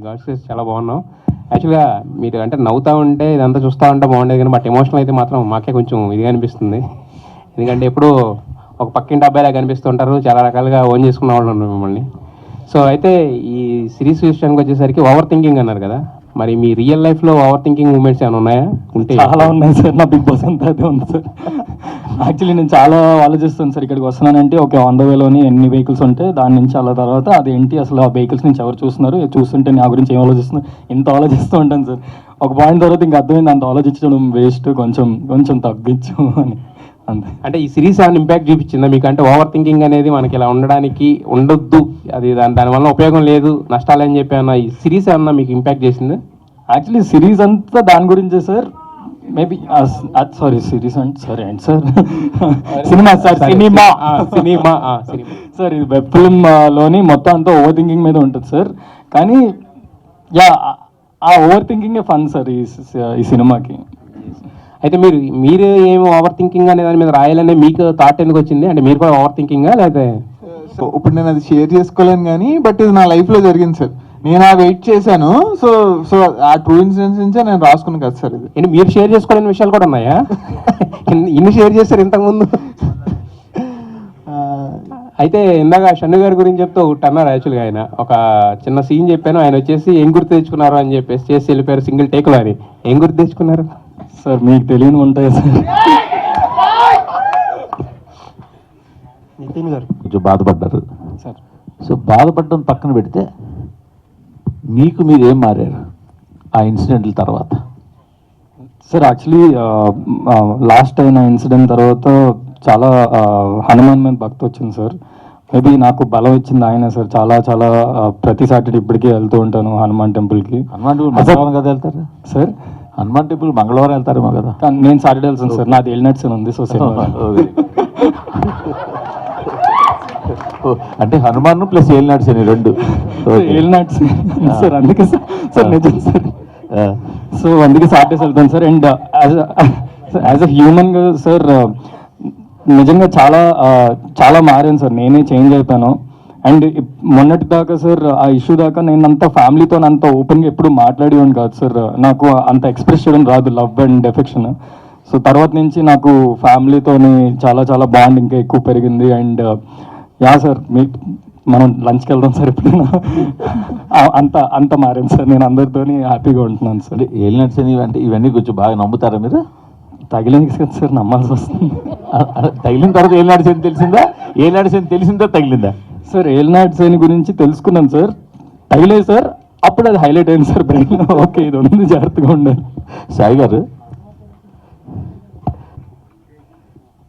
God's చాలా బాగున్నాం. యాక్చువల్గా మీరు అంటే నవ్వుతూ ఉంటే ఇదంతా చూస్తూ ఉంటే బాగుండేది, కానీ బట్ ఎమోషనల్ అయితే మాత్రం మాకే కొంచెం ఇదిగా అనిపిస్తుంది. ఎందుకంటే ఎప్పుడు ఒక పక్కింటి అబ్బాయిలా కనిపిస్తుంటారు, చాలా రకాలుగా ఓన్ చేసుకున్న వాళ్ళు ఉన్నారు మిమ్మల్ని. సో అయితే ఈ సిరీస్ విషయానికి వచ్చేసరికి ఓవర్ థింకింగ్ అన్నారు కదా, మరి మీ రియల్ లైఫ్లో ఓవర్ థింకింగ్ మూమెంట్స్ ఏమైనా ఉన్నాయా? ఉంటే చాలా ఉన్నాయి సార్. నా బిగ్ బాస్ అంతా అదే ఉంది సార్. యాక్చువల్లీ నేను చాలా ఆలోచిస్తాను సార్. ఇక్కడికి వస్తున్నానంటే ఒక 100,000లోని ఎన్ని వెహికల్స్ ఉంటే దాని నుంచి అలా తర్వాత అదేంటి అసలు ఆ వెహికల్స్ నుంచి ఎవరు చూస్తున్నారు, చూస్తుంటే నా గురించి ఏం ఆలోచిస్తున్నారు, ఇంత ఆలోచిస్తూ ఉంటాను సార్. ఒక పాయింట్ తర్వాత ఇంకా అర్థమైంది అంత ఆలోచించడం వేస్ట్, కొంచెం కొంచెం తగ్గించు అని. అంతే. అంటే ఈ సిరీస్ ఏమైనా ఇంపాక్ట్ చూపించిందా మీకు? అంటే ఓవర్ థింకింగ్ అనేది మనకి ఇలా ఉండడానికి ఉండొద్దు, అది దానివల్ల ఉపయోగం లేదు, నష్టాలు అని చెప్పి అన్న ఈ సిరీస్ ఏమన్నా మీకు ఇంపాక్ట్ చేసిందా? యాక్చువల్లీ సిరీస్ అంతా దాని గురించే సార్. మేబీ సారీ సిరీస్ అంటే సారీ అండి sir, cinema sir, cinema cinema sir. ఇది వెబ్ ఫిల్మ్ లోని మొత్తం అంతా ఓవర్ థింకింగ్ మీద ఉంటుంది సార్. కానీ యా, ఆ ఓవర్ థింకింగే ఫన్ సార్ ఈ సినిమాకి. అయితే మీరు ఏం ఓవర్ థింకింగ్ అనే దాని మీద రాయాలనే మీకు థాట్ ఎందుకు వచ్చింది? అంటే మీరు కూడా ఓవర్ థింకింగా లేకపోతే? ఇప్పుడు నేను అది షేర్ చేసుకోలేను కానీ, బట్ ఇది నా లైఫ్లో జరిగింది సార్. నేను ఆ వెయిట్ చేశాను. సో సో ఆ ట్రూ ఇన్సిడెంట్స్ నుంచే నేను రాసుకున్నాను కదా సార్. ఇది ఏంటి మీరు షేర్ చేసుకోలేని విషయాలు కూడా ఉన్నాయా? ఇన్ని షేర్ చేశారు ఇంతకుముందు. అయితే ఇందాక షన్ను గారి గురించి చెప్తూ ఒకటి అన్నారు. యాక్చువల్గా ఆయన ఒక చిన్న సీన్ చెప్పాను, ఆయన వచ్చేసి ఏం గుర్తు తెచ్చుకున్నారు అని చెప్పేసి చేసి వెళ్ళిపోయారు సింగిల్ టేక్లో అని. ఏం గుర్తు తెచ్చుకున్నారు సార్? మీకు తెలియని ఉంటాయి సార్. నితిన్ గారు కొంచెం బాధపడ్డారు సార్. సో బాధపడడం పక్కన పెడితే మీరు ఏం మారారు ఆ ఇన్సిడెంట్ల తర్వాత? సార్ యాక్చువల్లీ లాస్ట్ అయిన ఇన్సిడెంట్ తర్వాత చాలా హనుమాన్ మీద భక్తి వచ్చింది సార్. మేబీ నాకు బలం ఇచ్చింది ఆయన సార్. చాలా చాలా ప్రతి సాటర్డే ఇప్పటికీ వెళ్తూ ఉంటాను హనుమాన్ టెంపుల్కి. హనుమాన్ టెంపుల్ మంగళవారం కదా వెళ్తారు సార్? హనుమాన్ టెంపుల్ మంగళవారం వెళ్తారేమో కదా? కానీ నేను సాటర్డే వెళ్తాను సార్. నాది ఎల్నట్స్ అని ఉంది. సో అంటే హనుమాన్ ప్లస్ ఏలినాడ్స్ అని రెండు ఏలినాడ్స్ సార్. అందుకే సార్ నిజం సార్. సో అందుకే సాటర్డేస్ వెళ్తాను సార్. అండ్ యాజ్ అ హ్యూమన్గా సార్ నిజంగా చాలా చాలా మారాను సార్. నేనే చేంజ్ అయిపోయాను. అండ్ మొన్నటి దాకా సార్ ఆ ఇష్యూ దాకా నేను అంత ఫ్యామిలీతో అంత ఓపెన్గా ఎప్పుడు మాట్లాడేవాడిని కాదు సార్. నాకు అంత ఎక్స్ప్రెస్ చేయడం రాదు, లవ్ అండ్ ఎఫెక్షన్. సో తర్వాత నుంచి నాకు ఫ్యామిలీతోని చాలా చాలా బాండ్ ఇంకా ఎక్కువ పెరిగింది. అండ్ యా సార్, మనం లంచ్కి వెళ్దాం సార్ ఎప్పుడైనా. అంత మారాను సార్. నేను అందరితోని హ్యాపీగా ఉంటున్నాను సార్. ఏలినాడ్స్ అని అంటే ఇవన్నీ కొంచెం బాగా నమ్ముతారా మీరు? తగిలింది కదా సార్, నమ్మాల్సి వస్తుంది. తగిలిన తర్వాత ఏలినాడ్స్ అని తెలిసిందా? ఏలినాడ్స్ అని తెలిసిందా తగిలిందా? సార్ ఏలినాడ్స్ అని గురించి తెలుసుకున్నాను సార్. తగిలేదు సార్, అప్పుడు అది హైలైట్ అయింది సార్ బ్రెయిన్. ఓకే ఇది ఉంది, జాగ్రత్తగా ఉండాలి. సాయి గారు?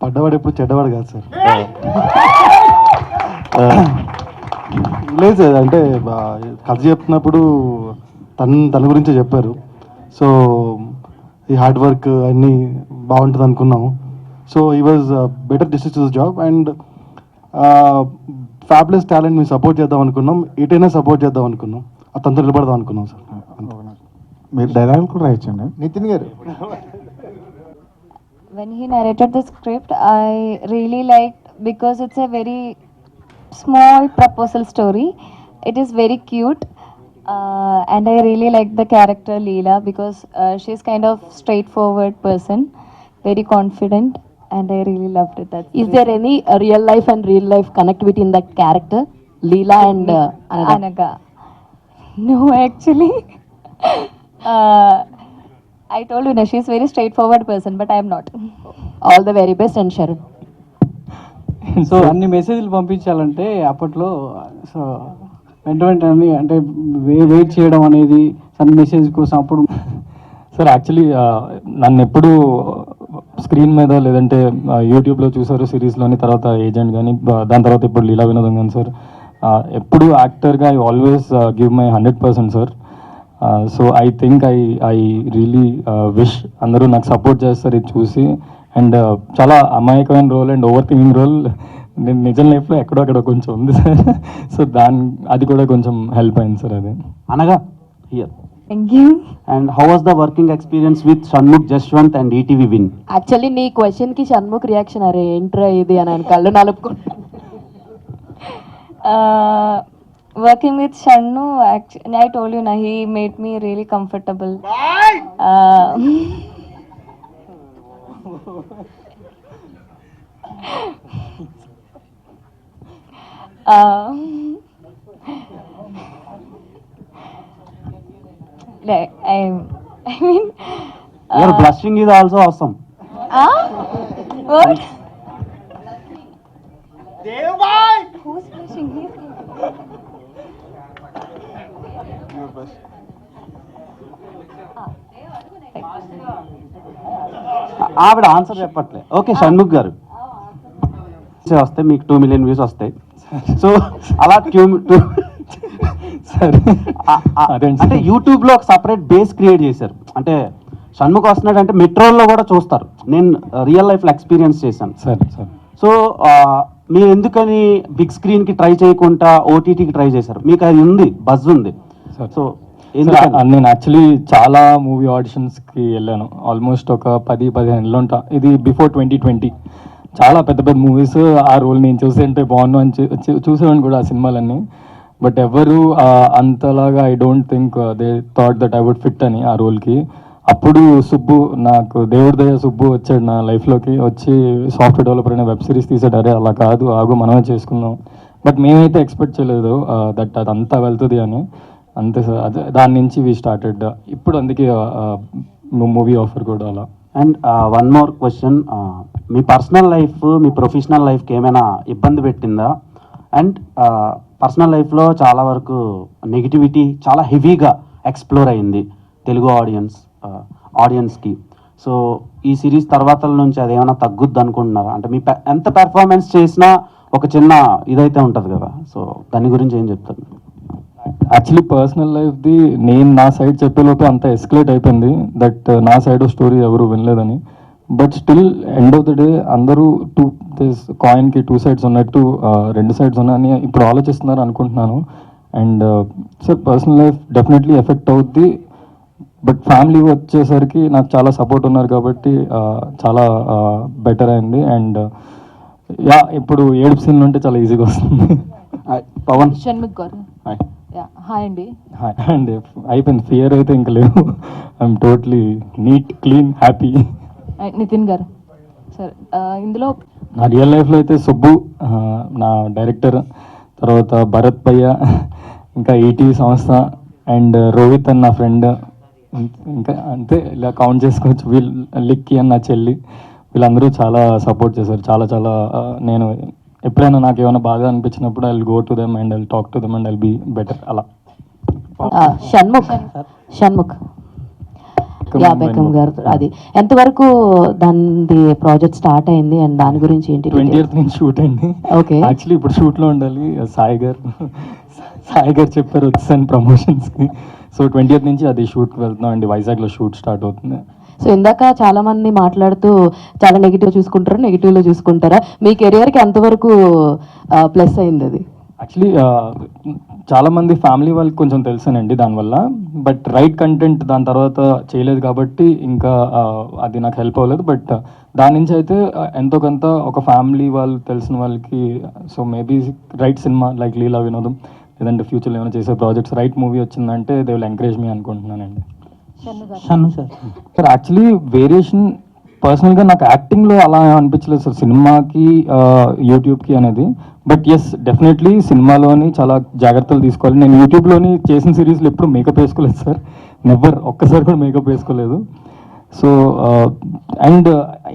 పడ్డవాడు ఎప్పుడు చెడ్డవాడు కాదు సార్. లేదు సార్, అంటే కథ చెప్తున్నప్పుడు తన గురించే చెప్పారు. సో ఈ హార్డ్ వర్క్ అన్నీ బాగుంటుంది అనుకున్నాము. సో ఈ was better district to the job and fables talent మేము సపోర్ట్ చేద్దాం అనుకున్నాం. ఎటైనా సపోర్ట్ చేద్దాం అనుకున్నాం, అతనితో నిలబడదాం అనుకున్నాం సార్. మీరు డైలాగ్ కూడా రాయొచ్చండి నితిన్ గారు. When he narrated the script, I really liked because it's a very small proposal story. It is very cute, and I really like the character Leela because she's kind of straightforward person, very confident, and I really loved it. Is there any real life and real life connectivity in that character, Leela and Anaga? No, actually. I told you, she's very straightforward person, but I am not. all the very best and Sharon. So అన్ని మెసేజ్లు పంపించాలంటే అప్పట్లో so వెంటనే అంటే wait చేయడం అనేది అన్ని message కోసం. అప్పుడు సార్ యాక్చువల్లీ నన్ను ఎప్పుడు స్క్రీన్ మీద లేదంటే యూట్యూబ్లో చూసారు, సిరీస్లోని, తర్వాత ఏజెంట్ కానీ, దాని తర్వాత ఇప్పుడు లీలా వినోదం కానీ సార్. ఎప్పుడు యాక్టర్గా I always give my 100% sir. So I think I really wish అందరూ నాకు సపోర్ట్ చేస్తారు ఇది చూసి. అండ్ చాలా అమాయకమైన role and over thinking role నేను నిజం లైఫ్లో ఎక్కడో కొంచెం ఉంది సార్. సో అది కూడా కొంచెం హెల్ప్ అయింది సార్. అది అనగా here. Thank you. And how was the working experience with Shanmugh, Jashwant and ETV Win? Actually నీ క్వశ్చన్ కి షణ్ముఖ్ రియాక్షన్ అరే ఏంట్రా ఇది అని ఆయన కళ్ళు నలుపుకుంటా. working with Shannu, actually, I told you, na, he made me really comfortable. Like, I mean, Your blushing is also awesome. what? Who's blushing? ఆవిడ answer చెప్పట్లే. ఓకే షణ్ముఖ్ గారు వస్తే మీకు 2 million వ్యూస్ వస్తాయి. సో అలా సరే అంటే యూట్యూబ్ లో ఒక సపరేట్ బేస్ క్రియేట్ చేశారు. అంటే షణ్ముఖ్ వస్తున్నాడు అంటే మెట్రోల్లో కూడా చూస్తారు. నేను రియల్ లైఫ్ లో ఎక్స్పీరియన్స్ చేశాను. సరే సరే సో మీరు ఎందుకని బిగ్ స్క్రీన్ కి ట్రై చేయకుండా ఓటీటీకి ట్రై చేశారు? మీకు అది ఉంది, బజ్ ఉంది. సో నేను యాక్చువల్లీ చాలా మూవీ ఆడిషన్స్కి వెళ్ళాను. ఆల్మోస్ట్ ఒక 10-15 నెలలు ఉంటా. ఇది బిఫోర్ 2020. చాలా పెద్ద పెద్ద మూవీస్ ఆ రోల్ నేను చూసేంటే బాగున్నాను అని చూసేవాడిని కూడా ఆ సినిమాలన్నీ. బట్ ఎవరు అంతలాగా I don't think they thought that I would fit అని ఆ రోల్కి. అప్పుడు సుబ్బు, నాకు దేవుడి దయ సుబ్బు వచ్చాడు నా లైఫ్లోకి. వచ్చి సాఫ్ట్వేర్ డెవలపర్ అనే వెబ్ సిరీస్ తీసాడు. అరే అలా కాదు, ఆగు మనమే చేసుకుందాం. బట్ మేమైతే ఎక్స్పెక్ట్ చేయలేదు దట్ అదంతా వెళ్తుంది అని. అంతే సార్, అదే దాని నుంచి వి స్టార్టెడ్. ఇప్పుడు అందుకే మూవీ ఆఫర్ కూడా అలా. And one more question, me personal life me professional లైఫ్కి ఏమైనా ఇబ్బంది పెట్టిందా? అండ్ పర్సనల్ లైఫ్లో చాలా వరకు నెగిటివిటీ చాలా హెవీగా ఎక్స్ప్లోర్ అయింది తెలుగు ఆడియన్స్కి. సో ఈ సిరీస్ తర్వాత నుంచి అది ఏమైనా తగ్గుద్ది అనుకుంటున్నారా? అంటే మీ ఎంత పెర్ఫార్మెన్స్ చేసినా ఒక చిన్న ఇదైతే ఉంటుంది కదా, సో దాని గురించి ఏం చెప్తారు? యాక్చువల్లీ పర్సనల్ లైఫ్ది నేను నా సైడ్ చెప్పేలోపే అంత ఎస్కలేట్ అయిపోయింది దట్ నా సైడ్ స్టోరీ ఎవరు వినలేదని. But still end of the day అందరూ కాయిన్కి 2 sides ఉన్నట్టు 2 sides ఉన్నాయని ఇప్పుడు ఆలోచిస్తున్నారు అనుకుంటున్నాను. And sir personal life definitely effect అవుద్ది. బట్ ఫ్యామిలీ వచ్చేసరికి నాకు చాలా సపోర్ట్ ఉన్నారు కాబట్టి చాలా బెటర్ అయింది. అండ్ యా ఇప్పుడు ఏడుపు సీన్లు ఉంటే చాలా ఈజీగా వస్తుంది. పవన్ షణ్ముఖ్ గారు, హాయ్ అండి. అండ్ అయిపోయింది, ఫియర్ అయితే ఇంకా లేదు. I'm totally neat, clean, happy. Nitin garu sir, ఇందులో నా రియల్ లైఫ్లో అయితే సుబ్బు నా డైరెక్టర్, తర్వాత భరత్ భయ్య, ఇంకా ఈటీవీ సంస్థ, అండ్ రోహిత్ అన్న నా ఫ్రెండ్, ఇంకా అంతే ఇలా కౌంట్ చేసుకోవచ్చు. లిక్కీ అన్న చెల్లి, వీళ్ళందరూ చాలా సపోర్ట్ చేశారు. చాలా చాలా నేను ఎప్పుడైనా నాకు ఏమైనా బాగా అనిపించినప్పుడు I will go to them and I will talk to them and I will be better అలా. షణ్ముఖ్ యా బెకమ్ గారు, అది ఎంతవరకు దాని ప్రాజెక్ట్ స్టార్ట్ అయింది అండ్ దాని గురించి ఏంటి? 20th నుంచి షూట్ అయింది. ఓకే, యాక్చువల్లీ ఇప్పుడు షూట్లో ఉండాలి. సాయి గారు చెప్పారు వచ్చాను ప్రమోషన్స్కి. సో 20th నుంచి అది షూట్కి వెళ్తున్నాం అండి. వైజాగ్లో షూట్ స్టార్ట్ అవుతుంది. సో ఇందాక చాలా మంది మాట్లాడుతూ చాలా నెగిటివ్ చూసుకుంటారు, నెగిటివ్లో చూసుకుంటారా? మీ కెరియర్కి ఎంతవరకు ప్లస్ అయింది అది? యాక్చువల్లీ చాలా మంది ఫ్యామిలీ వాళ్ళకి కొంచెం తెలుసానండి దానివల్ల. బట్ రైట్ కంటెంట్ దాని తర్వాత చేయలేదు కాబట్టి ఇంకా అది నాకు హెల్ప్ అవ్వలేదు. బట్ దాని నుంచి అయితే ఎంతో కొంత ఒక ఫ్యామిలీ వాళ్ళు తెలిసిన వాళ్ళకి, so maybe right cinema like Leela Vinodham లేదంటే ఫ్యూచర్లో ఏమైనా చేసే ప్రాజెక్ట్స్, రైట్ మూవీ వచ్చిందంటే దే విల్ ఎంకరేజ్ మీ అనుకుంటున్నానండి. సార్ యాక్చువల్లీ వేరియేషన్ పర్సనల్గా నాకు యాక్టింగ్లో అలా అనిపించలేదు సార్, సినిమాకి యూట్యూబ్కి అనేది. బట్ ఎస్ డెఫినెట్లీ సినిమాలోని చాలా జాగ్రత్తలు తీసుకోవాలి. నేను యూట్యూబ్లోని చేసిన సిరీస్లో ఎప్పుడు మేకప్ వేసుకోలేదు సార్, నెవర్, ఒక్కసారి కూడా మేకప్ వేసుకోలేదు. సో అండ్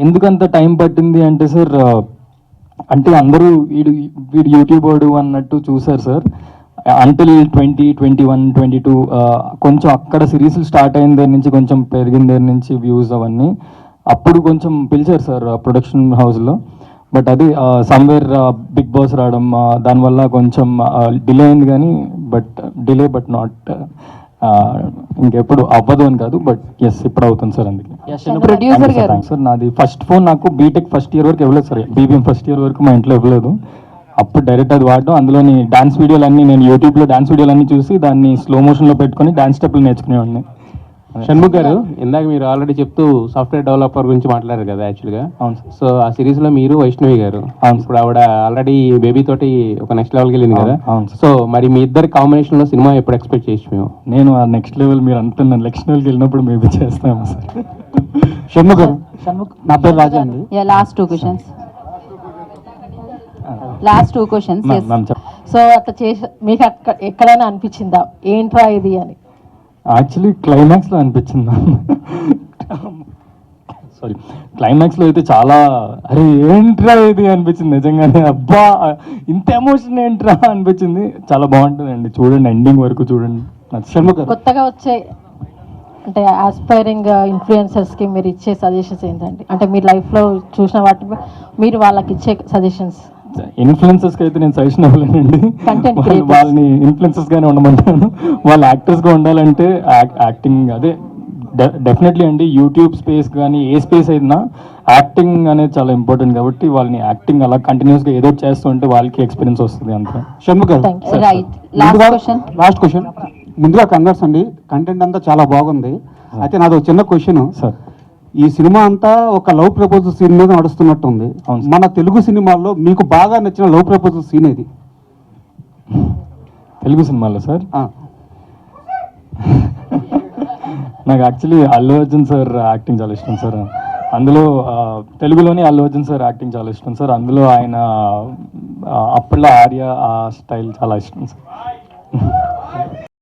ఎందుకంత టైం పట్టింది అంటే సార్, అంటే అందరూ వీడు యూట్యూబ్ వాడు అన్నట్టు చూసారు సార్. అంటిల్ 2021, 22 కొంచెం అక్కడ సిరీస్లు స్టార్ట్ అయిన దగ్గర నుంచి కొంచెం పెరిగిన దగ్గర నుంచి వ్యూస్ అవన్నీ అప్పుడు కొంచెం పిలిచారు సార్ ప్రొడక్షన్ హౌస్లో. బట్ అది సమ్వేర్ బిగ్ బాస్ రావడం దానివల్ల కొంచెం డిలే అయింది. కానీ బట్ నాట్ ఇంకెప్పుడు అవ్వదు అని కాదు, బట్ ఎస్ ఇప్పుడు అవుతుంది సార్. అందుకే ప్రొడ్యూసర్ గారు సార్ నాది ఫస్ట్ ఫోన్ నాకు బీటెక్ ఫస్ట్ ఇయర్ వరకు ఇవ్వలేదు సార్, బీబీఎం ఫస్ట్ ఇయర్ వరకు మా ఇంట్లో ఇవ్వలేదు. అప్పుడు డైరెక్ట్ అది వాడడం, అందులోని డాన్స్ వీడియోలు అన్నీ నేను యూట్యూబ్లో డాన్స్ వీడియోలు అన్నీ చూసి దాన్ని స్లో మోషన్లో పెట్టుకొని డాన్స్ స్టెప్లు నేర్చుకునేవాడిని. షణ్ముఖ్ గారు, ఇందాక మీరు ఆల్రెడీ చెప్తూ సాఫ్ట్వేర్ డెవలపర్ గురించి మాట్లాడారు కదా యాక్చువల్గా. అవును సార్. సో ఆ సిరీస్ లో మీరు వైష్ణవి గారు, అవును. ఇప్పుడు ఆవిడ ఆల్రెడీ బేబీ తోటి ఒక నెక్స్ట్ లెవెల్కి వెళ్ళింది కదా. అవును సార్. సో మరి మీ ఇద్దరి కాంబినేషన్ లో సినిమా ఎప్పుడు ఎక్స్పెక్ట్ చేయొచ్చు మేము? నేను ఆ నెక్స్ట్ లెవెల్ మీరు అంటున్నాను, నెక్స్ట్ లెవెల్కి వెళ్ళినప్పుడు మేబీ చేస్తాము సార్. షణ్ముఖ్ గారు, నా పేరు రాజా అండి. Last two questions. Last two questions. So అట్లా చేసి మీకు ఎక్కడైనా అనిపించిందా ఏంట్రా ఇది అని? యాక్చువల్లీ క్లైమాక్స్లో అనిపించింది. సారీ, క్లైమాక్స్లో అయితే చాలా అరే ఏంట్రా ఇది అనిపించింది నిజంగానే. అబ్బా ఇంత ఎమోషన్ ఏంట్రా అనిపించింది. చాలా బాగుంటుందండి, చూడండి, ఎండింగ్ వరకు చూడండి. షణ్ముఖ్ గారు, కొత్తగా వచ్చే అంటే ఆస్పైరింగ్ ఇన్ఫ్లుయెన్సర్స్కి మీరు ఇచ్చే సజెషన్స్ ఏంటండి? అంటే మీరు లైఫ్లో చూసిన వాటి మీరు వాళ్ళకి ఇచ్చే సజెషన్స్. ఇన్ఫ్లుయెన్సర్స్కి అయితే నేను సజెషన్ ఇవ్వలేనండి. Content creators. వాళ్ళని ఇన్ఫ్లుయెన్సర్స్గానే ఉండమంటాను. వాళ్ళు యాక్టర్స్గా ఉండాలంటే యాక్టింగ్ అదే డెఫినెట్లీ అండి. యూట్యూబ్ స్పేస్ కానీ ఏ స్పేస్ అయినా యాక్టింగ్ అనేది చాలా ఇంపార్టెంట్ కాబట్టి వాళ్ళని యాక్టింగ్ అలా కంటిన్యూస్గా ఏదో ఒకటి చేస్తూ ఉంటే వాళ్ళకి ఎక్స్పీరియన్స్ వస్తుంది అంతే. షణ్ముఖ్ గారు, రైట్. Last question. ముందుగా కంగ్రాట్స్ అండి, కంటెంట్ అంతా చాలా బాగుంది. అయితే నాది ఒక చిన్న క్వశ్చన్. సార్, ఈ సినిమా అంతా ఒక లవ్ ప్రపోజల్ సీన్ మీద నడుస్తున్నట్టుంది. అవును సార్. మన తెలుగు సినిమాల్లో మీకు బాగా నచ్చిన లవ్ ప్రపోజల్ సీన్ ఏది? తెలుగు సినిమాలో సార్ ఆ, నాకు actually Allu Arjun sir acting చాలా ఇష్టం సార్. అందులో తెలుగులోని అల్లు అర్జున్ సార్ యాక్టింగ్ చాలా ఇష్టం సార్. అందులో ఆయన అప్పట్లో ఆర్య ఆ స్టైల్ చాలా ఇష్టం సార్.